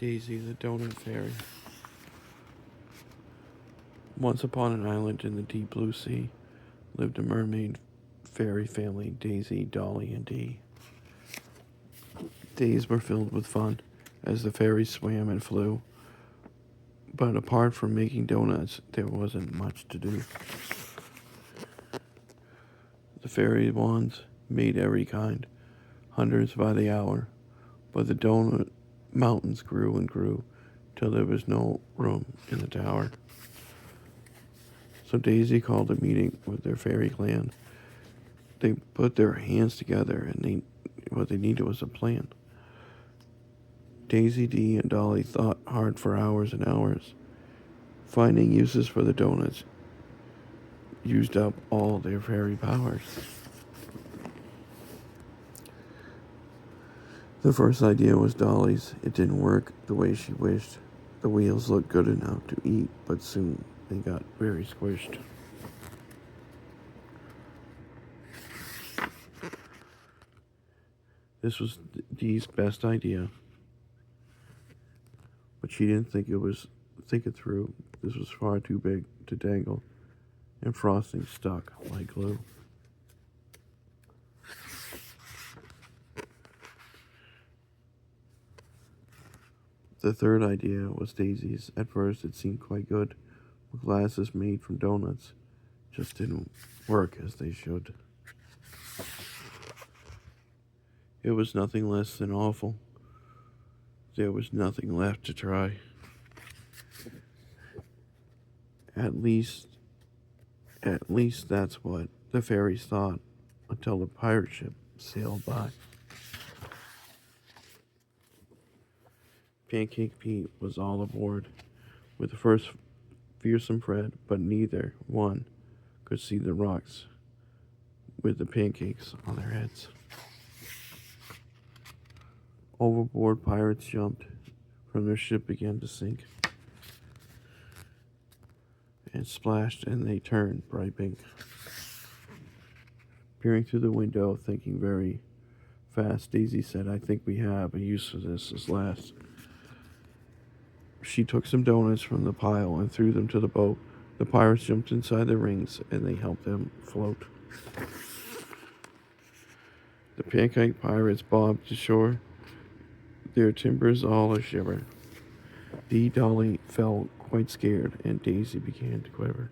Daisy the Donut Fairy. Once upon an island in the deep blue sea lived a mermaid fairy family, Daisy, Dolly, and Dee. Days were filled with fun as the fairies swam and flew, but apart from making donuts, there wasn't much to do. The fairy wands made every kind, hundreds by the hour, but the donut mountains grew and grew till there was no room in the tower. So Daisy called a meeting with their fairy clan. They put their hands together, and what they needed was a plan. Daisy, Dee, and Dolly thought hard for hours and hours. Finding uses for the donuts used up all their fairy powers. The first idea was Dolly's. It didn't work the way she wished. The wheels looked good enough to eat, but soon they got very squished. This was Dee's best idea, but she didn't think it through. This was far too big to dangle, and frosting stuck like glue. The third idea was Daisy's. At first it seemed quite good, but glasses made from donuts just didn't work as they should. It was nothing less than awful. There was nothing left to try. At least that's what the fairies thought until the pirate ship sailed by. Pancake Pete was all aboard with the first fearsome Fred, but neither one could see the rocks with the pancakes on their heads. Overboard, pirates jumped from their ship, began to sink, and splashed, and they turned bright pink. Peering through the window, thinking very fast, Daisy said, "I think we have a use for this last." She took some donuts from the pile and threw them to the boat. The pirates jumped inside the rings, and they helped them float. The pancake pirates bobbed to shore, their timbers all a shiver. Dee Dolly felt quite scared, and Daisy began to quiver.